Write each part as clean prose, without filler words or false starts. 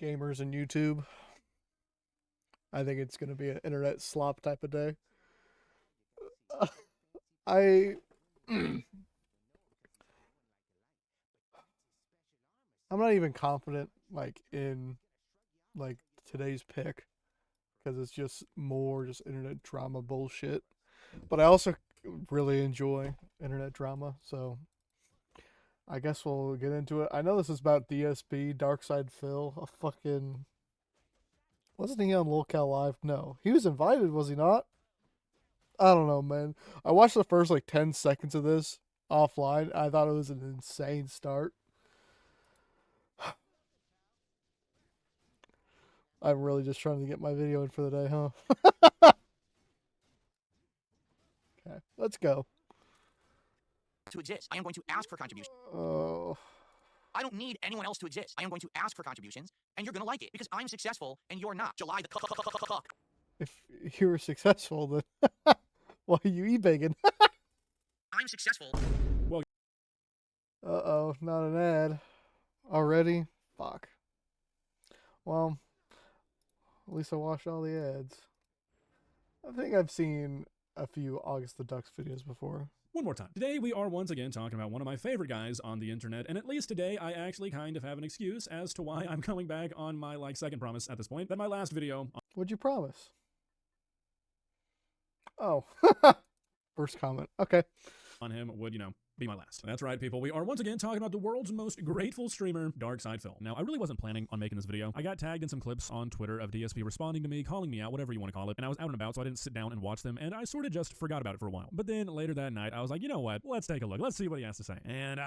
gamers and YouTube. I think it's going to be an internet slop type of day. I I'm not even confident like in like today's pick because it's just more just internet drama bullshit. But I also really enjoy internet drama, so I guess we'll get into it. I know this is about DSP, Dark Side Phil, a fucking wasn't he on Lolcal Live? No, he was invited, was he not? I don't know, man. I watched the first like 10 seconds of this offline. I thought it was an insane start. I'm really just trying to get my video in for the day, huh? Okay, let's go. To exist, I am going to ask for contributions. Oh, I don't need anyone else to exist. I am going to ask for contributions, and you're going to like it because I'm successful and you're not. July the fuck. if you were successful, then why are you e-begging? I'm successful. Uh-oh, not an ad. Already? Fuck. Well, at least I watched all the ads. I think I've seen a few August the Ducks videos before. One more time. Today we are once again talking about one of my favorite guys on the internet, and at least today I actually kind of have an excuse as to why I'm coming back on my second promise at this point. That my last video What'd you promise? Oh. First comment. Okay. on him would, be my last. That's right, people. We are once again talking about the world's most grateful streamer, Dark Side Phil. Now, I really wasn't planning on making this video. I got tagged in some clips on Twitter of DSP responding to me, calling me out, whatever you want to call it, and I was out and about, so I didn't sit down and watch them, and I sort of just forgot about it for a while. But then later that night, I was like, you know what? Let's take a look. Let's see what he has to say. And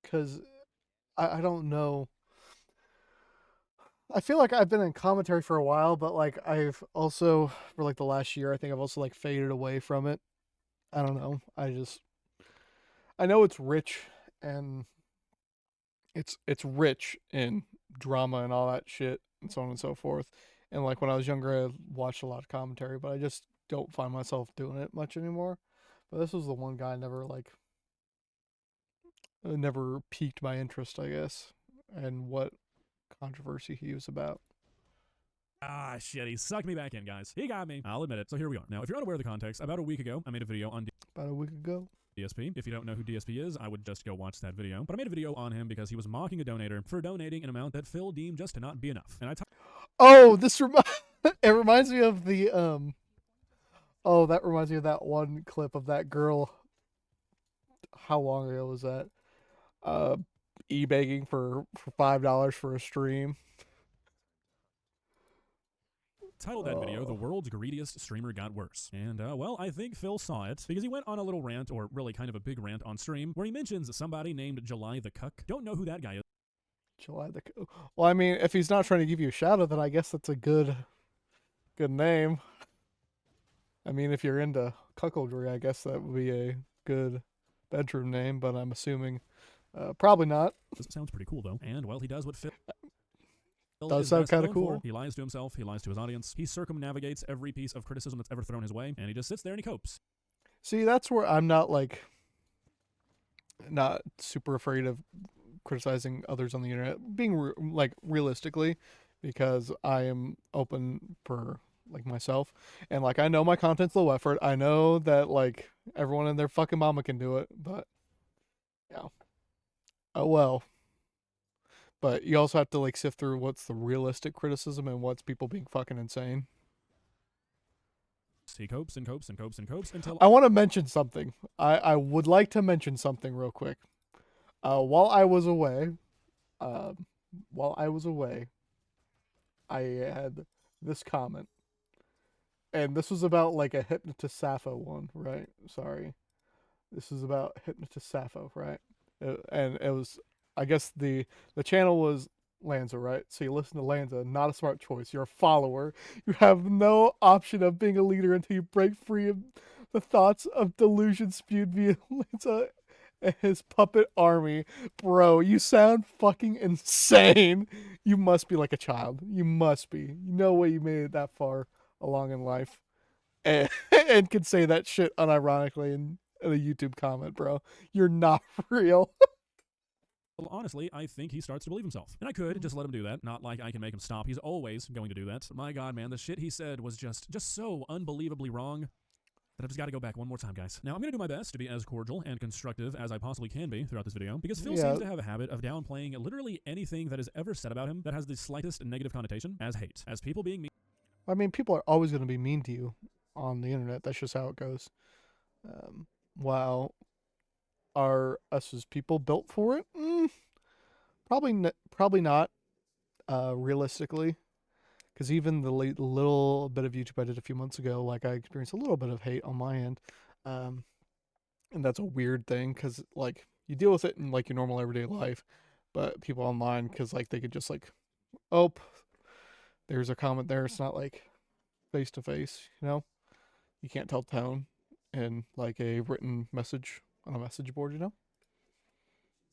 Because I don't know. I feel like I've been in commentary for a while, but like I've also, for like the last year, I think I've also like faded away from it. I don't know. I know it's rich and it's rich in drama and all that shit and so on and so forth. And like when I was younger, I watched a lot of commentary, but I just don't find myself doing it much anymore. But this was the one guy never piqued my interest, I guess, and what controversy he was about. shit, he sucked me back in, guys. He got me. I'll admit it. So here we are. Now, if you're unaware of the context, about a week ago, I made a video on About a week ago. DSP. If you don't know who DSP is, I would just go watch that video. But I made a video on him because he was mocking a donator for donating an amount that Phil deemed just to not be enough. And Oh, it reminds me of the Oh, that reminds me of that one clip of that girl. How long ago was that? Uh, e-begging for $5 for a stream. titled that video, "The World's Greediest Streamer Got Worse." And, well, I think Phil saw it because he went on a little rant, or really kind of a big rant on stream, where he mentions somebody named July the Cuck. Don't know who that guy is. July the. Well, I mean, if he's not trying to give you a shout out, then I guess that's a good name. I mean, if you're into cuckoldry, I guess that would be a good bedroom name, but I'm assuming probably not. This sounds pretty cool, though. And, well, he does what Phil does is sound best kind of known cool. for. He lies to himself, he lies to his audience, he circumnavigates every piece of criticism that's ever thrown his way, and he just sits there and he copes. See, that's where I'm not super afraid of criticizing others on the internet, being realistically, because I am open for like myself, and like I know my content's low effort. I know that like everyone and their fucking mama can do it, but yeah, oh well. But you also have to like sift through what's the realistic criticism and what's people being fucking insane. He copes and copes and copes and copes until I want to mention something. I would like to mention something real quick. While I was away, uh, I had this comment, and this was about like a Hypnotist Sappho one, right? Sorry, this is about Hypnotist Sappho, right? And it was, I guess the channel was Lanza, right? So you listen to Lanza, not a smart choice. You're a follower. You have no option of being a leader until you break free of the thoughts of delusion spewed via Lanza and his puppet army. Bro, you sound fucking insane. You must be like a child. You must be. No way you made it that far along in life. And, and could say that shit unironically in a YouTube comment, bro. You're not real. Well, honestly, I think he starts to believe himself. And I could just let him do that. Not like I can make him stop. He's always going to do that. My God, man, the shit he said was just so unbelievably wrong that I've just got to go back one more time, guys. Now, I'm going to do my best to be as cordial and constructive as I possibly can be throughout this video, because Phil seems to have a habit of downplaying literally anything that is ever said about him that has the slightest negative connotation as hate, as people being mean. I mean, people are always going to be mean to you on the internet. That's just how it goes. Wow. Are us as people built for it? Probably not. Realistically, because even the little bit of YouTube I did a few months ago, like I experienced a little bit of hate on my end, and that's a weird thing because like you deal with it in like your normal everyday life, but people online because like they could just like, oh, there's a comment there. It's not like face to face, you know. You can't tell tone in like a written message on a message board, you know.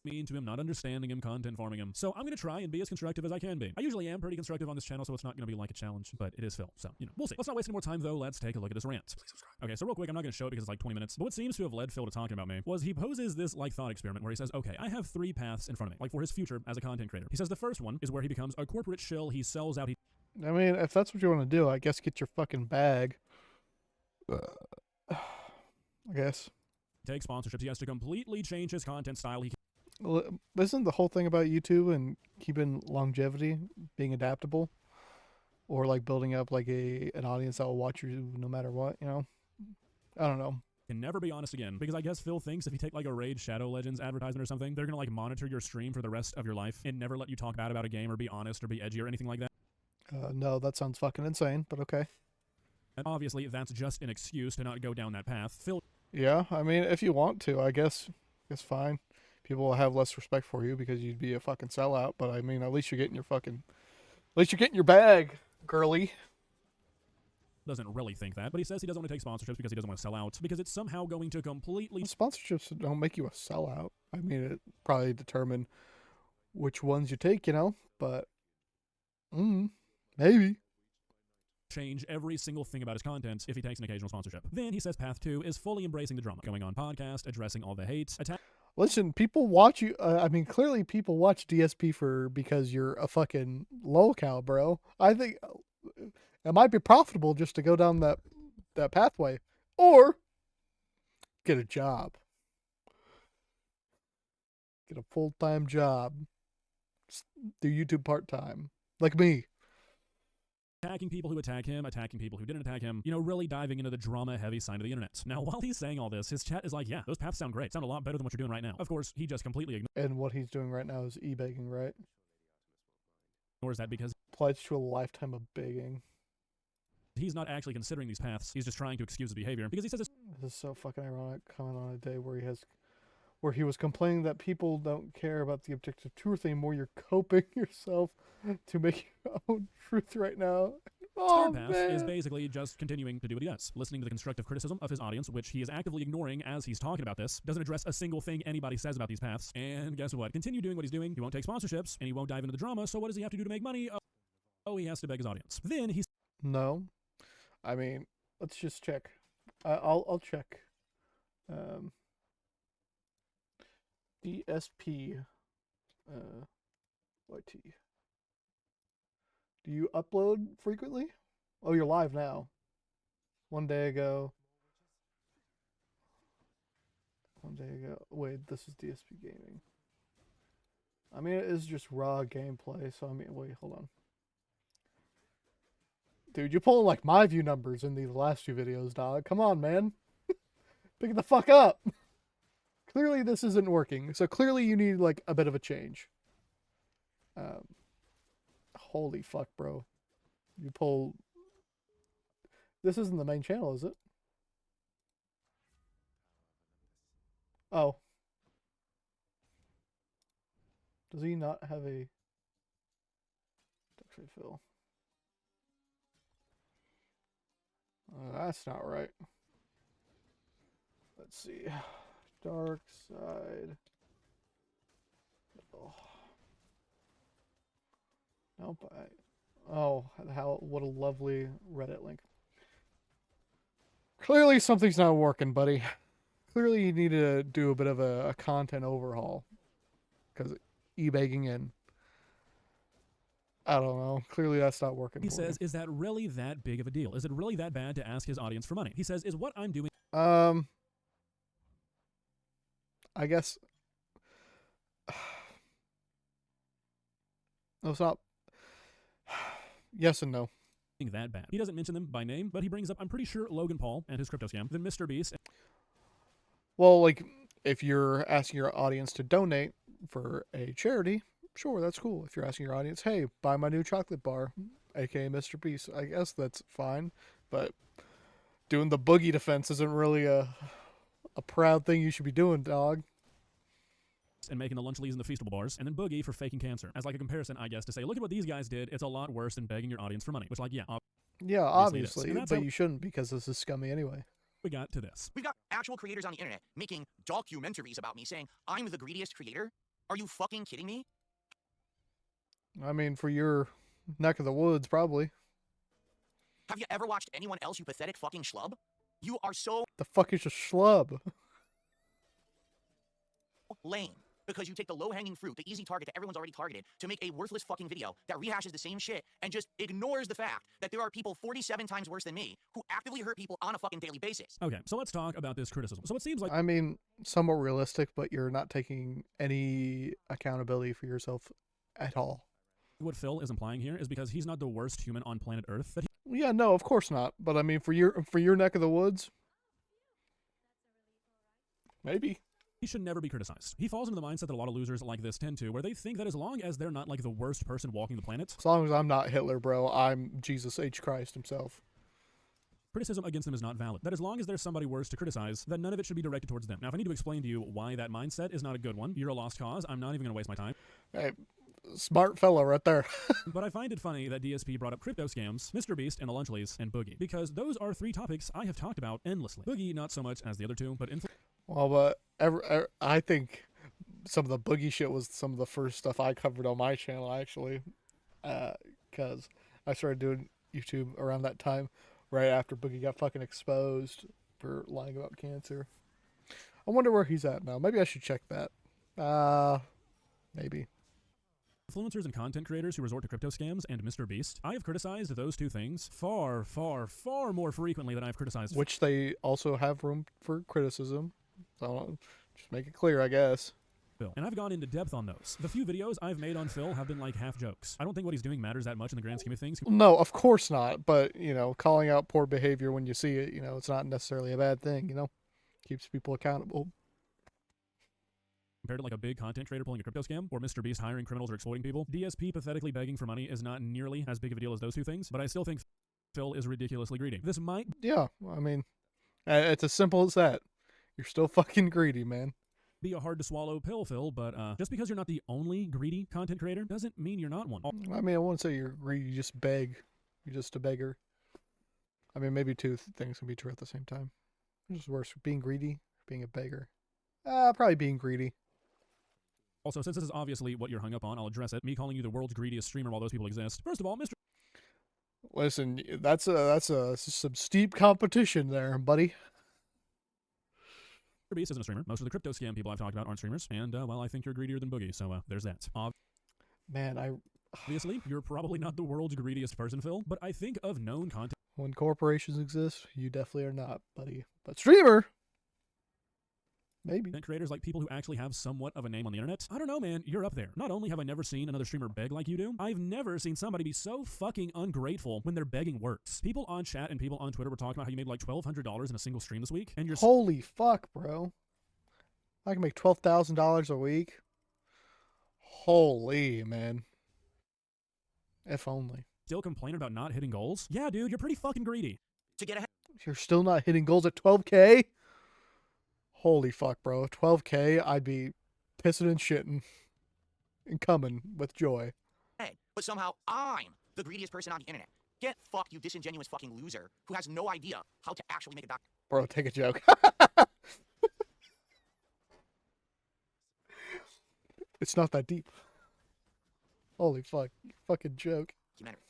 Mean to him, not understanding him, content farming him. So I'm going to try and be as constructive as I can be. I usually am pretty constructive on this channel, so it's not going to be like a challenge, but it is Phil. So, we'll see. Let's not waste any more time, though. Let's take a look at this rant. Please subscribe. Okay, so real quick, I'm not going to show it because it's like 20 minutes, but what seems to have led Phil to talking about me was he poses this like thought experiment where he says, okay, I have 3 paths in front of me, like for his future as a content creator. He says the first one is where he becomes a corporate shill, he sells out, I mean, if that's what you want to do, I guess get your fucking bag. I guess. Takes sponsorships, he has to completely change his content style. Well, isn't the whole thing about YouTube and keeping longevity, being adaptable, or like building up like an audience that will watch you no matter what, you know? I don't know. Can never be honest again, because I guess Phil thinks if you take like a Raid Shadow Legends advertisement or something, they're gonna like monitor your stream for the rest of your life and never let you talk bad about a game or be honest or be edgy or anything like that. No, that sounds fucking insane, but okay. And obviously that's just an excuse to not go down that path. Phil, yeah, I mean, if you want to, I guess fine. People will have less respect for you because you'd be a fucking sellout, but I mean, at least you're getting your bag, girly. Doesn't really think that, but he says he doesn't want to take sponsorships because he doesn't want to sell out, because it's somehow going to completely... Sponsorships don't make you a sellout. I mean, it probably determine which ones you take, you know, but maybe. Change every single thing about his content if he takes an occasional sponsorship. Then he says path 2 is fully embracing the drama, going on podcast, addressing all the hate, Listen, people watch you. I mean, clearly people watch DSP because you're a fucking lolcow, bro. I think it might be profitable just to go down that pathway, or get a job, get a full-time job, do YouTube part-time, like me. Attacking people who attack him, attacking people who didn't attack him, really diving into the drama-heavy side of the internet. Now, while he's saying all this, his chat is like, yeah, those paths sound great. Sound a lot better than what you're doing right now. Of course, he just completely And what he's doing right now is e-begging, right? ignores that because Pledged to a lifetime of begging. he's not actually considering these paths. He's just trying to excuse his behavior because he says This is so fucking ironic, coming on a day where he was complaining that people don't care about the objective truth anymore. You're coping yourself to make your own truth right now. Oh, path man. is basically just continuing to do what he does, listening to the constructive criticism of his audience, which he is actively ignoring as he's talking about this, doesn't address a single thing anybody says about these paths, and guess what? Continue doing what he's doing. He won't take sponsorships, and he won't dive into the drama, so what does he have to do to make money? Oh, he has to beg his audience. Then he's... No. I mean, let's just check. I'll check. DSP YT. Do you upload frequently? Oh, you're live now. 1 day ago. 1 day ago. Wait, this is DSP Gaming. I mean, it is just raw gameplay, so I mean, wait, hold on. Dude, you're pulling like my view numbers in these last 2 videos, dog. Come on, man. Pick it the fuck up. Clearly this isn't working. So clearly you need like a bit of a change. Holy fuck, bro. You pull... This isn't the main channel, is it? Oh. Does he not have a... Dark Side Phil? That's not right. Let's see. Dark Side. Oh. Nope. Oh, what a lovely Reddit link. Clearly something's not working, buddy. Clearly you need to do a bit of a content overhaul. Because e-begging in. I don't know. Clearly that's not working He for says, is that really that big of a deal? Is it really that bad to ask his audience for money? He says, is what I'm doing you. I guess no, it's not. Yes and no. that bad? He doesn't mention them by name, but he brings up, I'm pretty sure, Logan Paul and his crypto scam, then Mr. Beast. Well, like if you're asking your audience to donate for a charity, sure, that's cool. If you're asking your audience, hey, buy my new chocolate bar, aka Mr. Beast, I guess that's fine. But doing the boogie defense isn't really a proud thing you should be doing, dog. And making the Lunchleys and the Feastable bars, and then Boogie for faking cancer. As like a comparison, I guess, to say, look at what these guys did. It's a lot worse than begging your audience for money. Which, like, yeah, Yeah, obviously, but you shouldn't because this is scummy anyway. We got to this. We've got actual creators on the internet making documentaries about me saying I'm the greediest creator. Are you fucking kidding me? I mean, for your neck of the woods, probably. Have you ever watched anyone else, you pathetic fucking schlub? You are so The fuck is a schlub? lame. Because you take the low-hanging fruit, the easy target that everyone's already targeted, to make a worthless fucking video that rehashes the same shit and just ignores the fact that there are people 47 times worse than me who actively hurt people on a fucking daily basis. Okay, so let's talk about this criticism. So it seems like, I mean, somewhat realistic, but you're not taking any accountability for yourself at all. what Phil is implying here is because he's not the worst human on planet Earth, that Yeah, no, of course not. But I mean, for your neck of the woods, maybe. he should never be criticized. He falls into the mindset that a lot of losers like this tend to, where they think that as long as they're not like the worst person walking the planet, As long as I'm not Hitler, bro, I'm Jesus H. Christ himself. criticism against them is not valid. That as long as there's somebody worse to criticize, then none of it should be directed towards them. Now, if I need to explain to you why that mindset is not a good one, you're a lost cause. I'm not even going to waste my time. Hey, smart fellow right there. But I find it funny that DSP brought up crypto scams, Mr. Beast, and the Lunchleys, and Boogie, because those are three topics I have talked about endlessly. Boogie, not so much as the other two, but Well, but I think some of the boogie shit was some of the first stuff I covered on my channel, actually. Because I started doing YouTube around that time, right after Boogie got fucking exposed for lying about cancer. I wonder where he's at now. Maybe I should check that. Maybe. influencers and content creators who resort to crypto scams and Mr. Beast, I have criticized those two things far, far, far more frequently than I've criticized Which they also have room for criticism. So just make it clear, I guess. Phil. And I've gone into depth on those. The few videos I've made on Phil have been like half jokes. I don't think what he's doing matters that much in the grand scheme of things. No, of course not. But, calling out poor behavior when you see it, it's not necessarily a bad thing, Keeps people accountable. Compared to like a big content creator pulling a crypto scam, or Mr. Beast hiring criminals or exploiting people, DSP pathetically begging for money is not nearly as big of a deal as those two things, but I still think Phil is ridiculously greedy. This might Yeah, I mean, it's as simple as that. You're still fucking greedy, man. be a hard to swallow pill, Phil, but just because you're not the only greedy content creator doesn't mean you're not one. I mean, I wouldn't say you're greedy, you just beg. You're just a beggar. I mean, maybe two things can be true at the same time. Which is worse, being greedy, being a beggar? Probably being greedy. Also, since this is obviously what you're hung up on, I'll address it. Me calling you the world's greediest streamer while those people exist. First of all, Mr. Listen, that's some steep competition there, buddy. Beast isn't a streamer. Most of the crypto scam people I've talked about aren't streamers, and well, I think you're greedier than Boogie, so there's that. Man, Obviously, you're probably not the world's greediest person, Phil, but I think of known content when corporations exist, you definitely are not, buddy. But streamer, maybe. creators, like people who actually have somewhat of a name on the internet, I don't know, man, you're up there. Not only have I never seen another streamer beg like you do, I've never seen somebody be so fucking ungrateful when their begging works. People on chat and people on Twitter were talking about how you made like $1,200 in a single stream this week, and you're Holy fuck, bro. I can make $12,000 a week. Holy, man. If only. still complaining about not hitting goals? Yeah, dude, you're pretty fucking greedy. To get ahead. You're still not hitting goals at 12K? Holy fuck, bro. 12K, I'd be pissing and shitting and coming with joy. But somehow I'm the greediest person on the internet. Get fucked, you disingenuous fucking loser who has no idea how to actually make a documentary. Bro, take a joke. It's not that deep. Holy fuck. Fucking joke.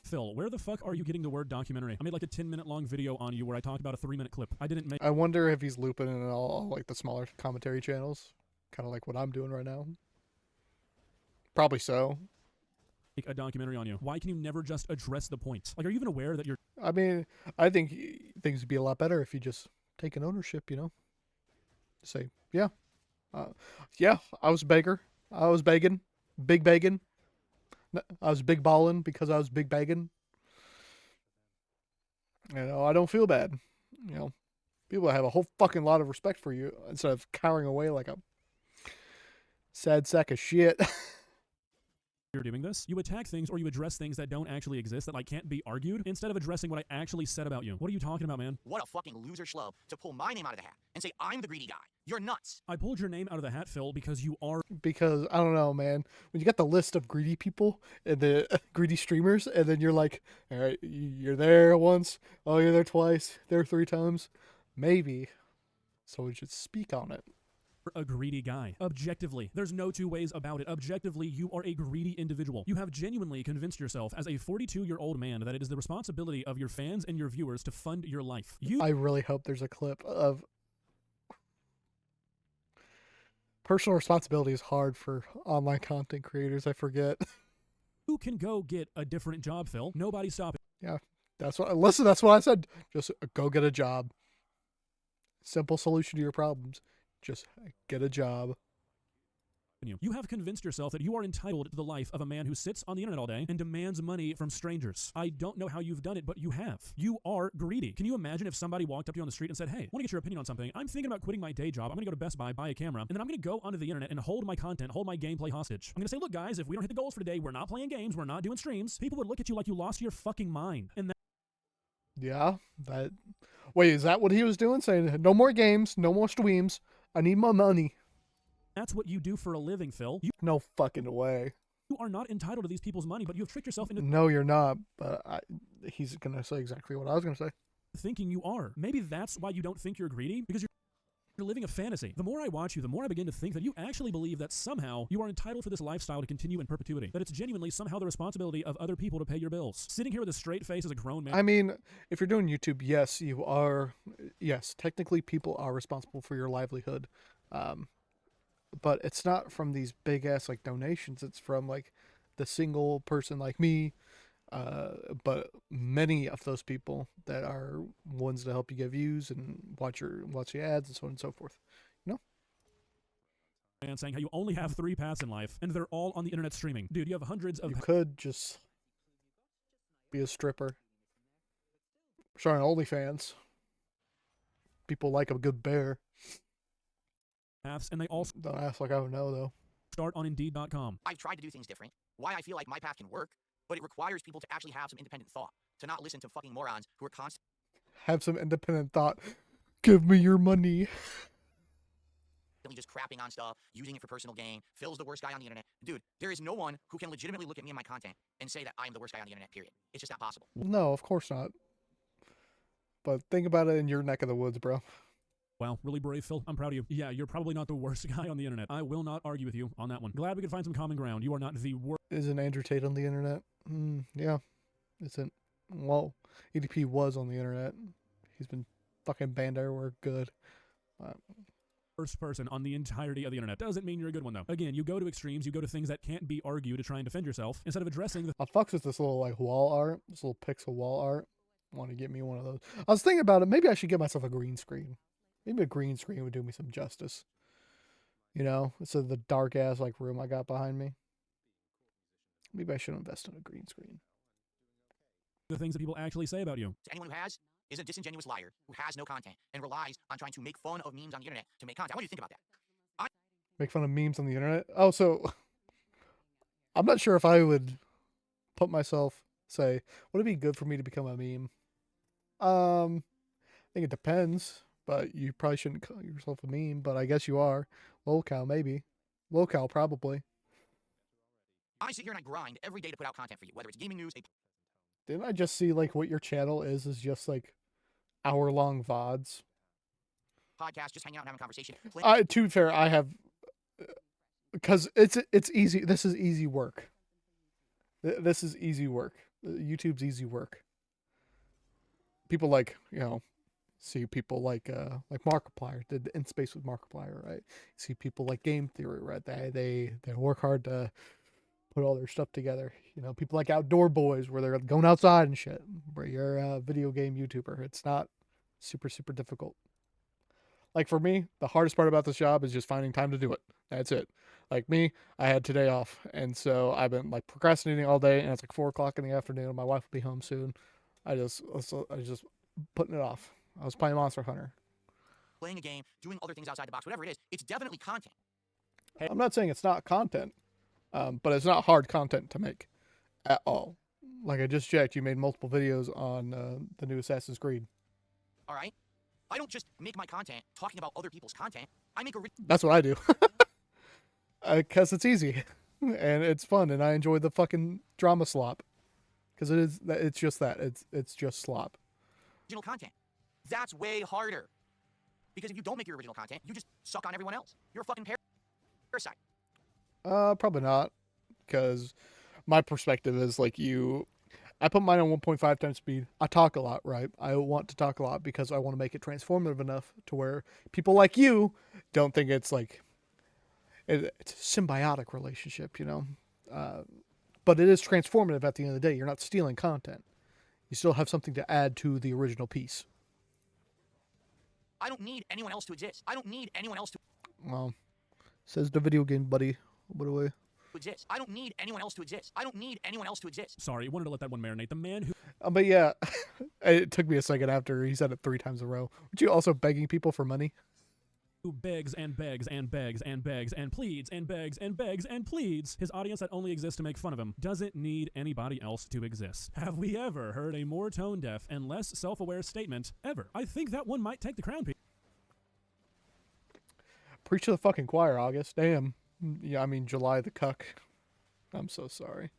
Phil, where the fuck are you getting the word documentary? I made like a 10-minute long video on you where I talked about a 3-minute clip. I didn't make. I wonder if he's looping in all like the smaller commentary channels. Kind of like what I'm doing right now. Probably so. make a documentary on you? Why can you never just address the point? Like, are you even aware that you're I mean, I think things would be a lot better if you just take an ownership, Say, yeah, uh, yeah, I was a beggar. I was begging, big begging. I was big balling because I was big begging. I don't feel bad. You know, People have a whole fucking lot of respect for you instead of cowering away like a sad sack of shit. doing this? You attack things or you address things that don't actually exist, that like can't be argued, instead of addressing what I actually said about you. What are you talking about, man? What a fucking loser schlub to pull my name out of the hat and say I'm the greedy guy. You're nuts. I pulled your name out of the hat, Phil, because you are Because I don't know, man. When you got the list of greedy people and the greedy streamers, and then you're like, all right, you're there once, oh, you're there twice, there 3 times, maybe. So we should speak on it. a greedy guy. Objectively, there's no two ways about it. Objectively, you are a greedy individual. You have genuinely convinced yourself as a 42-year-old man that it is the responsibility of your fans and your viewers to fund your life. I really hope there's a clip of personal responsibility is hard for online content creators. I forget. You can go get a different job, Phil. Nobody's stopping. Yeah, that's what I said. Just go get a job. Simple solution to your problems. Just get a job. You have convinced yourself that you are entitled to the life of a man who sits on the internet all day and demands money from strangers. I don't know how you've done it, but you have. You are greedy. Can you imagine if somebody walked up to you on the street and said, hey, I want to get your opinion on something. I'm thinking about quitting my day job. I'm going to go to Best Buy, buy a camera, and then I'm going to go onto the internet and hold my content, hold my gameplay hostage. I'm going to say, look, guys, if we don't hit the goals for today, we're not playing games, we're not doing streams. People would look at you like you lost your fucking mind. And Yeah, wait, is that what he was doing? Saying, no more games, no more streams. I need my money. that's what you do for a living, Phil. No fucking way. You are not entitled to these people's money, but you have tricked yourself into No, you're not. But he's going to say exactly what I was going to say. thinking you are. Maybe that's why you don't think you're greedy, because you're living a fantasy. The more I watch you, the more I begin to think that you actually believe that somehow you are entitled for this lifestyle to continue in perpetuity. That it's genuinely somehow the responsibility of other people to pay your bills. Sitting here with a straight face as a grown man. I mean, if you're doing YouTube, yes, you are. Yes, technically people are responsible for your livelihood. But it's not from these big ass like donations. It's from like the single person like me. But many of those people that are ones to help you get views and watch your ads and so on and so forth. Man saying how you only have 3 paths in life and they're all on the internet streaming. Dude, you have hundreds of You could just be a stripper. Starting OnlyFans. People like a good bear. paths, and they all Don't ask like I would know though. start on Indeed.com. I've tried to do things different. Why I feel like my path can work, but it requires people to actually have some independent thought, to not listen to fucking morons who are constantly Have some independent thought. Give me your money. just crapping on stuff, using it for personal gain. Phil's the worst guy on the internet. Dude, there is no one who can legitimately look at me and my content and say that I am the worst guy on the internet, period. It's just not possible. No, of course not. But think about it in your neck of the woods, bro. Wow, really brave, Phil. I'm proud of you. Yeah, you're probably not the worst guy on the internet. I will not argue with you on that one. Glad we could find some common ground. You are not the worst. Isn't Andrew Tate on the internet? Yeah. Isn't. Well, EDP was on the internet. He's been fucking banned everywhere. Good. Worst person on the entirety of the internet. Doesn't mean you're a good one, though. Again, you go to extremes, you go to things that can't be argued to try and defend yourself, instead of addressing the I fucks with this little like wall art. This little pixel wall art. Want to get me one of those. I was thinking about it. Maybe I should get myself a green screen. Maybe a green screen would do me some justice. Instead of the dark ass like room I got behind me. Maybe I should invest in a green screen. things that people actually say about you. To anyone who has, is a disingenuous liar who has no content and relies on trying to make fun of memes on the internet to make content. What do you think about that? Make fun of memes on the internet? Oh, so I'm not sure if I would put myself, say, would it be good for me to become a meme? I think it depends, but you probably shouldn't call yourself a meme, but I guess you are. Lolcow, maybe. Lolcow, probably. I sit here and I grind every day to put out content for you, whether it's gaming news, Didn't I just see, like, what your channel is just, like, hour-long VODs? podcast, just hanging out and having a conversation. To be fair, I have... Because it's easy. This is easy work. This is easy work. YouTube's easy work. People like, see people like Markiplier did In Space with Markiplier, right? See people like Game Theory, right? They work hard to put all their stuff together. You know, people like Outdoor Boys, where they're going outside and shit. Where you're a video game YouTuber, it's not super difficult. Like for me, the hardest part about this job is just finding time to do it. That's it. Like me, I had today off, and so I've been like procrastinating all day, and it's like 4 o'clock in the afternoon. My wife will be home soon. I was just putting it off. I was playing Monster Hunter. Playing a game, doing other things outside the box, whatever it is, it's definitely content. I'm not saying it's not content, but it's not hard content to make at all. Like I just checked, you made multiple videos on the new Assassin's Creed. All right? I don't just make my content talking about other people's content. I make That's what I do. Because it's easy and it's fun, and I enjoy the fucking drama slop. Because it's just that. It's just slop. original content. That's way harder. Because if you don't make your original content, you just suck on everyone else. You're a fucking parasite. Probably not. Because my perspective is like I put mine on 1.5 times speed. I talk a lot, right? I want to talk a lot because I want to make it transformative enough to where people like you don't think it's like it's a symbiotic relationship, you know? But it is transformative at the end of the day. You're not stealing content. You still have something to add to the original piece. I don't need anyone else to exist. I don't need anyone else to Well, says the video game buddy. What do I? exist. I don't need anyone else to exist. I don't need anyone else to exist. Sorry, wanted to let that one marinate. The man who But yeah, it took me a second after he said it 3 times in a row. Would you also begging people for money? begs and begs and begs and begs and pleads and begs and begs and pleads his audience that only exists to make fun of him doesn't need anybody else to exist. Have we ever heard a more tone-deaf and less self-aware statement ever? I think that one might take the crown. Preach to the fucking choir, August. Damn. Yeah, I mean July the cuck. I'm so sorry.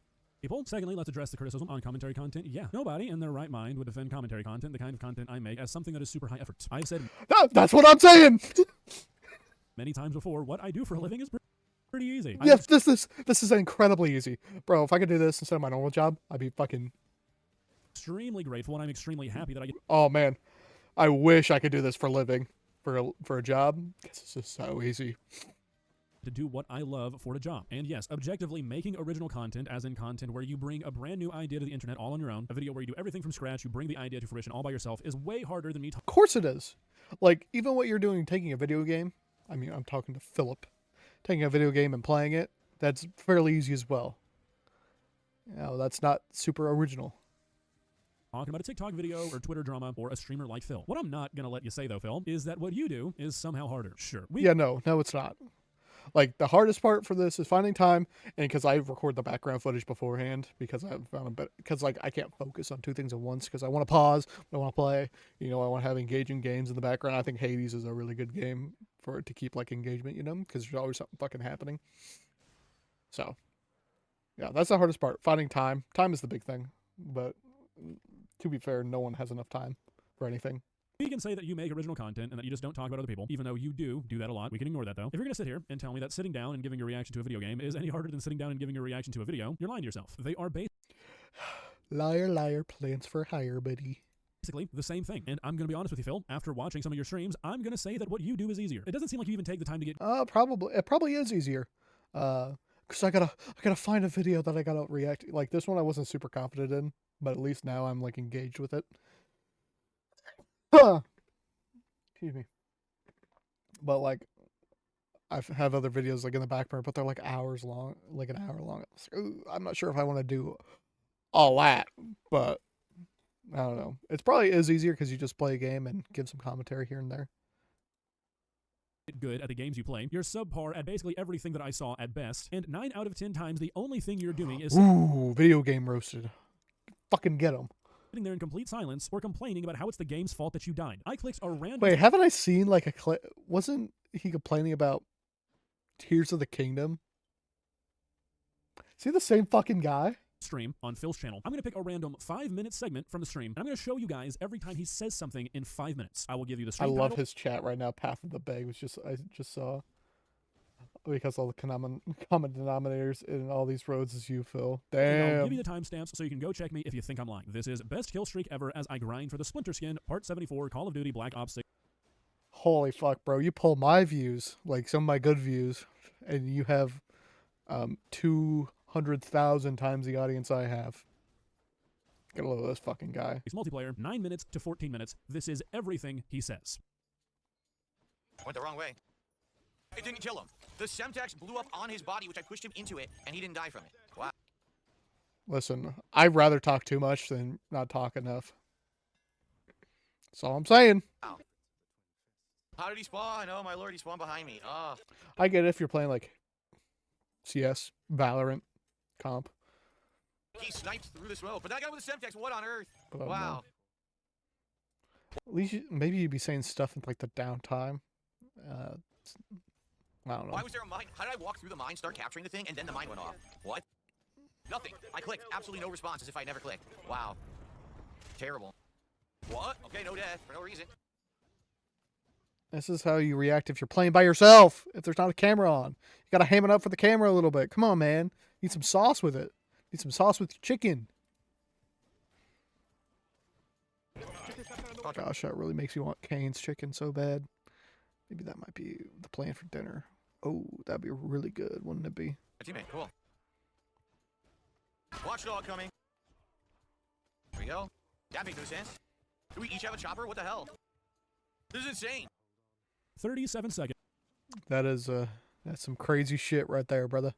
People. Secondly, let's address the criticism on commentary content. Yeah, nobody in their right mind would defend commentary content, the kind of content I make, as something that is super high effort. I've said That's what I'm saying. many times before, what I do for a living is pretty easy. Yes, this is incredibly easy, bro. If I could do this instead of my normal job, I'd be fucking extremely grateful, and I'm extremely happy that I get Oh man, I wish I could do this for a living, for a job. This is so easy. to do what I love for the job. And yes, objectively, making original content, as in content where you bring a brand new idea to the internet all on your own, a video where you do everything from scratch, you bring the idea to fruition all by yourself, is way harder than me Of course it is. Like even what you're doing, taking a video game. I mean, I'm talking to Philip. Taking a video game and playing it. That's fairly easy as well. You know, that's not super original. talking about a TikTok video or Twitter drama or a streamer like Phil. What I'm not going to let you say, though, Phil, is that what you do is somehow harder. Sure. Yeah, no, it's not. Like the hardest part for this is finding time, and because I record the background footage beforehand, because I've found a bit, because like I can't focus on 2 things at once, because I want to pause, I want to play, you know, I want to have engaging games in the background. I think Hades is a really good game for it to keep like engagement, you know, because there's always something fucking happening. So, yeah, that's the hardest part. Finding time. Time is the big thing, but to be fair, no one has enough time for anything. We can say that you make original content and that you just don't talk about other people, even though you do that a lot. We can ignore that, though. If you're going to sit here and tell me that sitting down and giving your reaction to a video game is any harder than sitting down and giving your reaction to a video, you're lying to yourself. They are Liar, liar, plans for hire, buddy. basically the same thing. And I'm going to be honest with you, Phil. After watching some of your streams, I'm going to say that what you do is easier. It doesn't seem like you even take the time to get Probably it probably is easier. Cause I gotta find a video that I gotta react. Like this one, I wasn't super confident in, but at least now I'm like engaged with it. Excuse me. But like, I have other videos like in the back burner, but they're like hours long, like an hour long. I'm not sure if I want to do all that, but I don't know. It's probably is easier because you just play a game and give some commentary here and there. good at the games you play. You're subpar at basically everything that I saw at best. And 9 out of 10 times, the only thing you're doing is Ooh, video game roasted. Fucking get them. sitting there in complete silence or complaining about how it's the game's fault that you died. I clicked a random Wait, haven't I seen like a clip? Wasn't he complaining about Tears of the Kingdom? Is he the same fucking guy? stream on Phil's channel. I'm going to pick a random 5-minute segment from the stream, and I'm going to show you guys every time he says something in 5 minutes. I will give you the I stream love title. his chat right now. Path of the Bag was I just saw, because all the common denominators in all these roads is you, Phil. And I'll Damn. give you the timestamps so you can go check me if you think I'm lying. This is best kill streak ever as I grind for the Splinter Skin, Part 74, Call of Duty Black Ops 6. Holy fuck, bro! You pull my views, like some of my good views, and you have 200 100,000 times the audience I have. Get a load of this fucking guy. It's multiplayer, 9 minutes to 14 minutes. This is everything he says. Went the wrong way. It didn't kill him. The Semtex blew up on his body, which I pushed him into it, and he didn't die from it. Wow. Listen, I'd rather talk too much than not talk enough. That's all I'm saying. Wow. How did he spawn? Oh my lord, he spawned behind me. Oh. I get it if you're playing like CS, Valorant, comp. He sniped through the smoke, but that guy with the Semtex, what on earth? But, Wow. At least maybe you'd be saying stuff in like the downtime. I don't know. Why was there a mine? How did I walk through the mine, start capturing the thing, and then the mine went off? What? Nothing. I clicked. Absolutely no response, as if I never clicked. Wow. Terrible. What? Okay, no death for no reason. This is how you react if you're playing by yourself. If there's not a camera on, you gotta ham it up for the camera a little bit. Come on, man. Need some sauce with it. Need some sauce with your chicken. Gosh, that really makes you want Kane's chicken so bad. Maybe that might be the plan for dinner. Oh, that'd be really good, wouldn't it be? A teammate, cool. Watchdog coming. Here we go. That makes no sense. Do we each have a chopper? What the hell? This is insane. 37 seconds. That is that's some crazy shit right there, brother.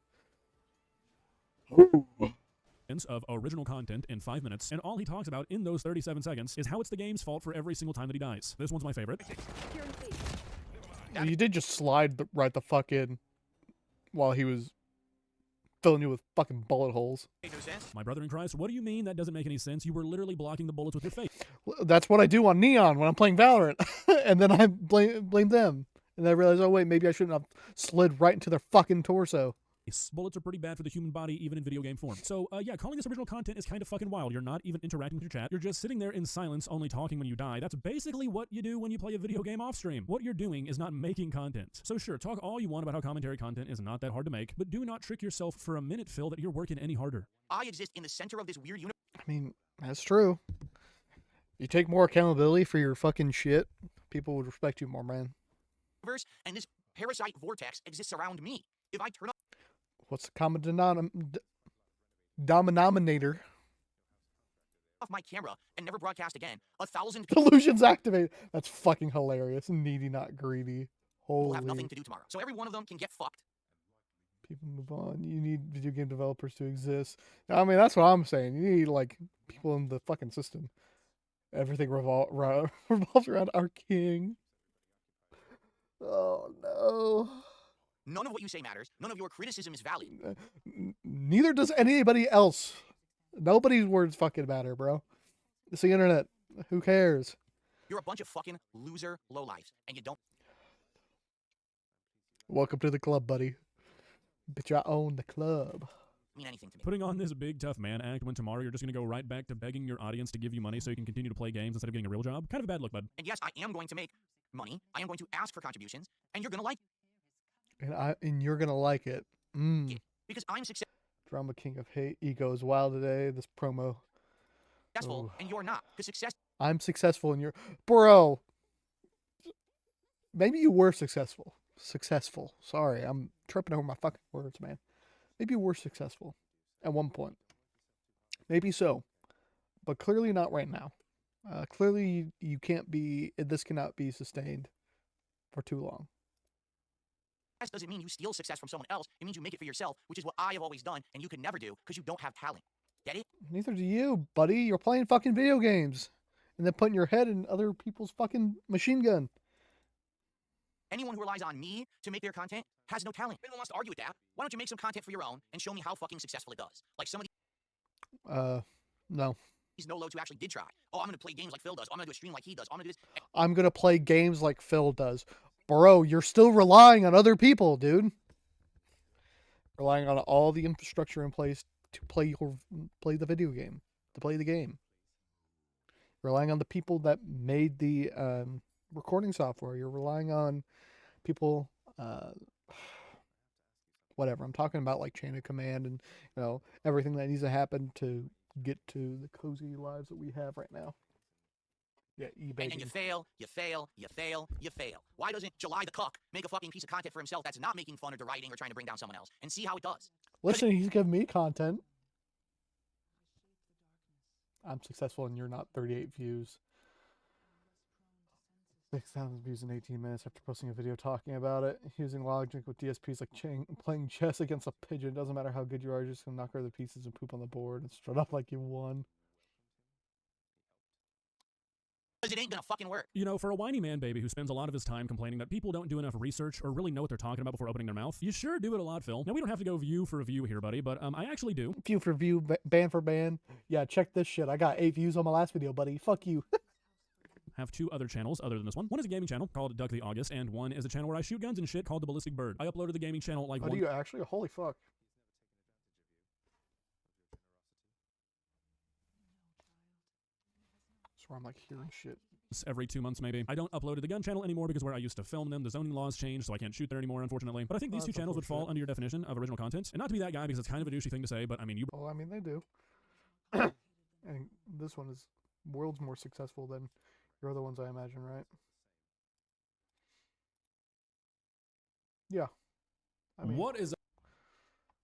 Of original content in 5 minutes, and all he talks about in those 37 seconds is how it's the game's fault for every single time that he dies. This one's my favorite. You did just slide right the fuck in while he was filling you with fucking bullet holes. Made no sense. My brother in Christ, what do you mean that doesn't make any sense? You were literally blocking the bullets with your face. That's what I do on Neon when I'm playing Valorant. And then I blame them. And I realize, oh wait, maybe I shouldn't have slid right into their fucking torso. Bullets are pretty bad for the human body, even in video game form. So, yeah, calling this original content is kind of fucking wild. You're not even interacting with your chat. You're just sitting there in silence, only talking when you die. That's basically what you do when you play a video game off stream. What you're doing is not making content. So sure, talk all you want about how commentary content is not that hard to make, but do not trick yourself for a minute, Phil, that you're working any harder. I exist in the center of this weird universe. I mean, that's true. You take more accountability for your fucking shit, people would respect you more, man. And this parasite vortex exists around me. If I turn What's the common denominator? off my camera and never broadcast again, 1,000 Delusions activated. That's fucking hilarious. Needy, not greedy. will have Holy. nothing to do tomorrow. So every one of them can get fucked. People move on. You need video game developers to exist. I mean, that's what I'm saying. You need, like, people in the fucking system. Everything revolves around our king. Oh, no. None of what you say matters. None of your criticism is valid. Neither does anybody else. Nobody's words fucking matter, bro. It's the internet. Who cares? You're a bunch of fucking loser lowlifes, and you don't Welcome to the club, buddy. Bitch, I own the club. mean anything to me. Putting on this big tough man act when tomorrow you're just going to go right back to begging your audience to give you money so you can continue to play games instead of getting a real job. Kind of a bad look, bud. And yes, I am going to make money. I am going to ask for contributions, and you're going to like And you're gonna like it. it because I'm Drama King of Hate. Ego is wild today. This promo. successful, Oh. and you're not. Because success I'm successful and you're... Bro. Maybe you were successful. Successful. Sorry, I'm tripping over my fucking words, man. Maybe you were successful at one point. Maybe so. But clearly not right now. Clearly you can't be... This cannot be sustained for too long. doesn't mean you steal success from someone else. It means you make it for yourself, which is what I have always done, and you can never do because you don't have talent. Get it? Neither do you, buddy. You're playing fucking video games. And then putting your head in other people's fucking machine gun. Anyone who relies on me to make their content has no talent. Anyone wants to argue with that? Why don't you make some content for your own and show me how fucking successful it does? Like some of No. these no-loads who actually did try. Oh, I'm going to play games like Phil does. I'm going to do a stream like he does. I'm going to do this. I'm going to play games like Phil does. Bro, you're still relying on other people, dude. Relying on all the infrastructure in place to play the video game, to play the game. Relying on the people that made the recording software. You're relying on people, whatever. I'm talking about like chain of command and, you know, everything that needs to happen to get to the cozy lives that we have right now. Yeah, And then E-begging. you fail, you fail, you fail, you fail. Why doesn't July the Cuck make a fucking piece of content for himself that's not making fun or deriding or trying to bring down someone else and see how it does? Listen, he's giving me content. I'm successful and you're not. 38 views. 6,000 views in 18 minutes after posting a video talking about it. Using logic with DSPs like playing chess against a pigeon. Doesn't matter how good you are, you're just gonna knock her to pieces and poop on the board and strut up like you won. Because it ain't gonna fucking work. You know, for a whiny man baby who spends a lot of his time complaining that people don't do enough research or really know what they're talking about before opening their mouth, you sure do it a lot, Phil. Now, we don't have to go view for view here, buddy, but I actually do. View for view, ban for ban. Yeah, check this shit. I got 8 views on my last video, buddy. Fuck you. Have 2 other channels other than this one. One is a gaming channel called Duck the August, and one is a channel where I shoot guns and shit called The Ballistic Bird. I uploaded the gaming channel like Oh, do you actually? Holy fuck. That's where I'm like hearing shit. every 2 months maybe. I don't upload to the gun channel anymore because where I used to film them, the zoning laws changed, so I can't shoot there anymore, unfortunately. But I think these 2 channels would fall under your definition of original content. And not to be that guy because it's kind of a douchey thing to say, but I mean, you... Well, I mean, they do. And this one is worlds more successful than your other ones, I imagine, right? Yeah. I mean, what is...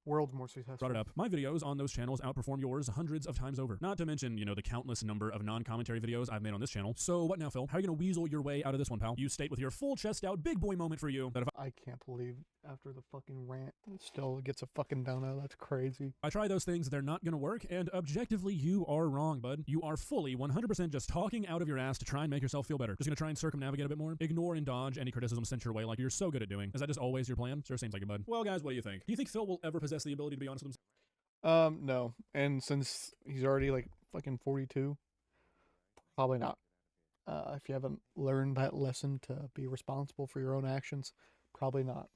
worlds more successful. Brought it up. My videos on those channels outperform yours hundreds of times over. Not to mention, you know, the countless number of non-commentary videos I've made on this channel. So what now, Phil? How are you gonna weasel your way out of this one, pal? You state with your full chest out, big boy moment for you, that if I can't believe after the fucking rant, it still gets a fucking dono. That's crazy. I try those things, they're not gonna work, and objectively, you are wrong, bud. You are fully 100% just talking out of your ass to try and make yourself feel better. Just gonna try and circumnavigate a bit more? Ignore and dodge any criticism sent your way like you're so good at doing. Is that just always your plan? Sure seems like it, bud. Well, guys, what do you think? Do you think Phil will ever possess the ability to be honest with himself? No. And since he's already like fucking 42, probably not. If you haven't learned that lesson to be responsible for your own actions, probably not.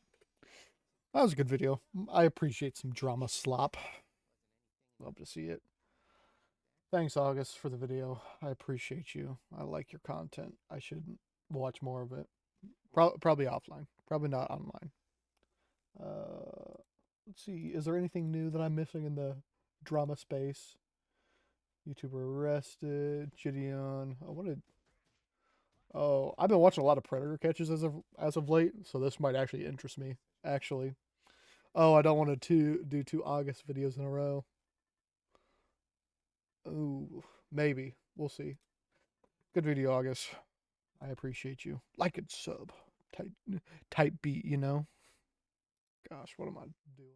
That was a good video. I appreciate some drama slop. Love to see it. Thanks, August, for the video. I appreciate you. I like your content. I should watch more of it. Probably offline. Probably not online. Let's see. Is there anything new that I'm missing in the drama space? YouTuber arrested. Gideon. Oh, I've been watching a lot of Predator catches as of late, so this might actually interest me. Actually. Oh, I don't want to do 2 August videos in a row. Ooh, maybe. We'll see. Good video, August. I appreciate you. Like and sub. Tight beat, you know? Gosh, what am I doing?